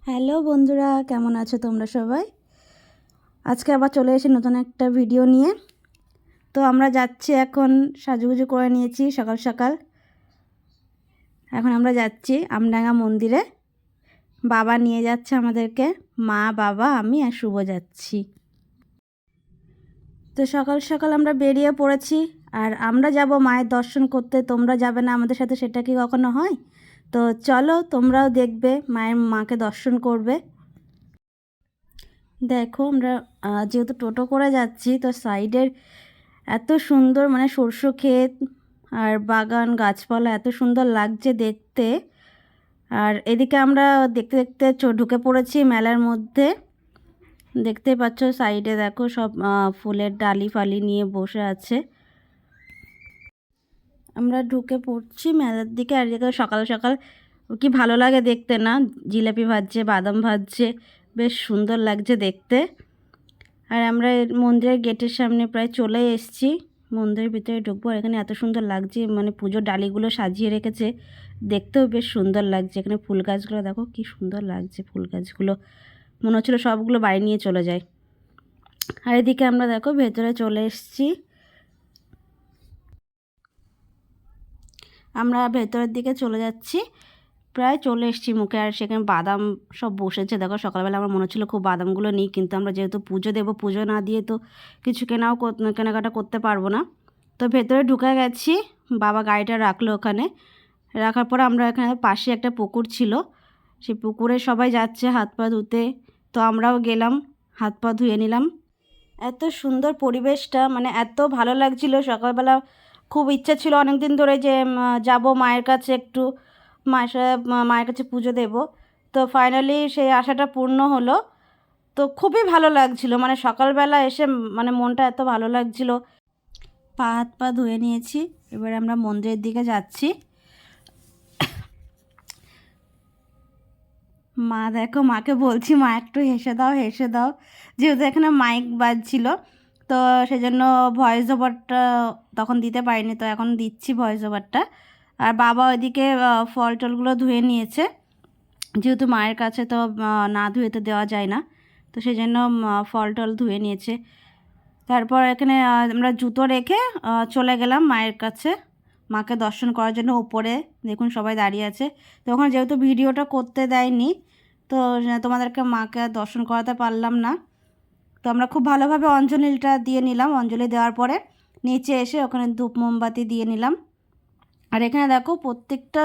Hello বন্ধুরা, কেমন আছো তোমরা সবাই? আজকে আবার চলে এসে নতুন একটা ভিডিও নিয়ে। তো আমরা যাচ্ছি, এখন সাজুগুজু করে নিয়েছি সকাল সকাল। এখন আমরা যাচ্ছি আমডাঙ্গা মন্দিরে। বাবা নিয়ে যাচ্ছে আমাদেরকে, মা, বাবা, আমি আর শুভ যাচ্ছি। তো সকাল সকাল আমরা বেরিয়ে পড়েছি, আর আমরা যাব মায়ের দর্শন করতে। তোমরা যাবে না আমাদের সাথে, সেটা কি কখনো হয়? তো চলো, তোমরাও দেখবে, মাকে দর্শন করবে। দেখো, আমরা যেহেতু টোটো করে যাচ্ছি, তো সাইডের এত সুন্দর সরষে ক্ষেত আর বাগান, গাছপালা এত সুন্দর লাগছে দেখতে। আর এদিকে আমরা দেখতে দেখতে ঢুকে পড়েছি মেলার মধ্যে। দেখতে পাচ্ছ সাইডে, দেখো সব ফুলের ডালি ফালি নিয়ে বসে আছে। আমরা ঢুকে পড়ছি মেলার দিকে। আর এদিকে সকাল সকাল কি ভালো লাগে দেখতে না, জিলাপি ভাজছে, বাদাম ভাজছে, বেশ সুন্দর লাগছে দেখতে। আর আমরা মন্দিরের গেটের সামনে প্রায় চলে এসেছি, মন্দিরের ভিতরে ঢুকবো। আর এখানে এত সুন্দর লাগছে, পুজোর ডালিগুলো সাজিয়ে রেখেছে, দেখতেও বেশ সুন্দর লাগছে। এখানে ফুল গাছগুলো দেখো কি সুন্দর লাগছে, ফুল গাছগুলো মনে হচ্ছিলো সবগুলো বাড়ি নিয়ে চলে যায়। আর এদিকে আমরা দেখো ভেতরে চলে এসেছি। আমরা ভেতরের দিকে চলে যাচ্ছি, প্রায় চলে এসেছি মুখে। আর সেখানে বাদাম সব বসেছে, দেখো সকালবেলা আমার মনে হচ্ছিলো খুব বাদামগুলো নিই, কিন্তু আমরা যেহেতু পুজো দেবো, পুজো না দিয়ে তো কিছু কেনাকাটা করতে পারবো না। তো ভেতরে ঢুকে গেছি, বাবা গাড়িটা রাখলো ওখানে। রাখার পর আমরা এখানে পাশে একটা পুকুর ছিল, সেই পুকুরে সবাই যাচ্ছে হাত পা ধুতে। তো আমরাও গেলাম, হাত পা ধুয়ে নিলাম। এত সুন্দর পরিবেশটা, এত ভালো লাগছিল। সকালবেলা খুব ইচ্ছা ছিল অনেক দিন ধরে যে যাব মায়ের কাছে, একটু মায়ের কাছে পুজো দেব। তো ফাইনালি সেই আশাটা পূর্ণ হলো। তো খুবই ভালো লাগছিল, সকালবেলা এসে মনটা এত ভালো লাগছিল। হাত পা ধুয়ে নিয়েছি, এবার আমরা মন্দিরের দিকে যাচ্ছি। মা দেখো, মাকে বলছি মা একটু হেসে দাও, হেসে দাও, যেহেতু এখানে মাইক বাজছিল, তো সেজন্য ভয়েস ওভারটা তখন দিতে পারিনি, তো এখন দিচ্ছি ভয়েস ওভারটা। আর বাবা ওইদিকে ফল টলগুলো ধুয়ে নিয়েছে, যেহেতু মায়ের কাছে তো না ধুয়ে তো দেওয়া যায় না, তো সেই জন্য ফল টল ধুয়ে নিয়েছে। তারপর এখানে আমরা জুতো রেখে চলে গেলাম মায়ের কাছে, মাকে দর্শন করার জন্য। উপরে দেখুন সবাই দাঁড়িয়ে আছে। তো ওখানে যেহেতু ভিডিওটা করতে দেয়নি, তো তোমাদেরকে মাকে দর্শন করাতে পারলাম না। তো আমরা খুব ভালোভাবে অঞ্জলিটা দিয়ে নিলাম। অঞ্জলি দেওয়ার পরে নিচে এসে ওখানে ধূপ মোমবাতি দিয়ে নিলাম। আর এখানে দেখো প্রত্যেকটা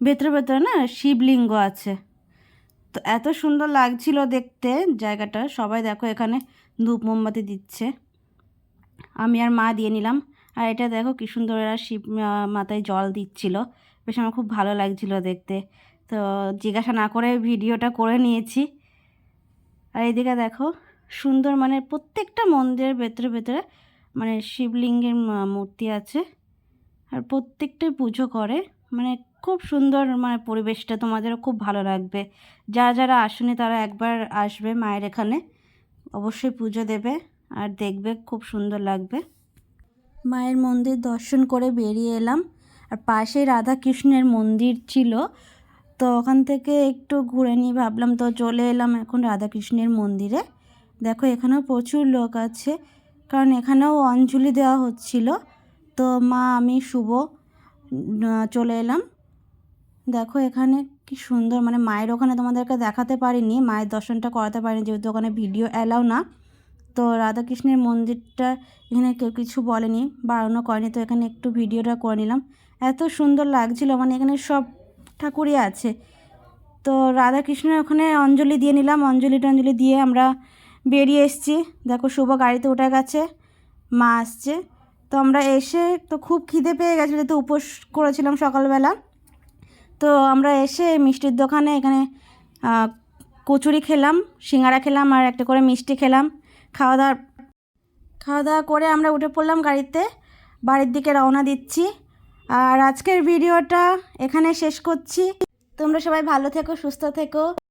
ভেতরে ভেতরে না শিবলিঙ্গ আছে, তো এত সুন্দর লাগছিল দেখতে জায়গাটা। সবাই দেখো এখানে ধূপ মোমবাতি দিচ্ছে, আমি আর মা দিয়ে নিলাম। আর এটা দেখো কি সুন্দর এরা শিব মাথায় জল দিচ্ছিল, বেশ আমার খুব ভালো লাগছিল দেখতে। তো জিজ্ঞাসা না করে ভিডিওটা করে নিয়েছি। আর এইদিকে দেখো সুন্দর, প্রত্যেকটা মন্দিরের ভেতরে ভেতরে শিবলিঙ্গের মূর্তি আছে, আর প্রত্যেকটাই পুজো করে। খুব সুন্দর, পরিবেশটা তোমাদেরও খুব ভালো লাগবে। যারা যারা আসেনি তারা একবার আসবে মায়ের এখানে, অবশ্যই পুজো দেবে আর দেখবে, খুব সুন্দর লাগবে। মায়ের মন্দির দর্শন করে বেরিয়ে এলাম, আর পাশে রাধাকৃষ্ণের মন্দির ছিল, তো ওখান থেকে একটু ঘুরে নিই ভাবলাম, তো চলে এলাম এখন রাধাকৃষ্ণের মন্দিরে। দেখো এখানেও প্রচুর লোক আছে, কারণ এখানেও অঞ্জলি দেওয়া হচ্ছিল। তো মা, আমি, শুভ চলে এলাম। দেখো এখানে কি সুন্দর, মায়ের ওখানে তোমাদেরকে দেখাতে পারিনি, মায়ের দর্শনটা করাতে পারিনি, যেহেতু ওখানে ভিডিও অ্যালাউ না। তো রাধাকৃষ্ণের মন্দিরটা এখানে কেউ কিছু বলেনি, বারণও করেনি, তো এখানে একটু ভিডিওটা করে নিলাম। এত সুন্দর লাগছিল, এখানে সব ঠাকুরই আছে। তো রাধাকৃষ্ণের ওখানে অঞ্জলি দিয়ে নিলাম, অঞ্জলি দিয়ে আমরা বেরিয়ে এসেছি। দেখো শুভ গাড়িতে উঠে গেছে, মা আসছে। তো আমরা এসে তো খুব খিদে পেয়ে গেছে, যেহেতু উপোস করেছিলাম সকালবেলা। তো আমরা এসে মিষ্টির দোকানে এখানে কচুরি খেলাম, সিঙ্গারা খেলাম, আর একটা করে মিষ্টি খেলাম। খাওয়া দাওয়া করে আমরা উঠে পড়লাম গাড়িতে, বাড়ির দিকে রওনা দিচ্ছি। আর আজকের ভিডিওটা এখানে শেষ করছি। তোমরা সবাই ভালো থেকো, সুস্থ থেকো।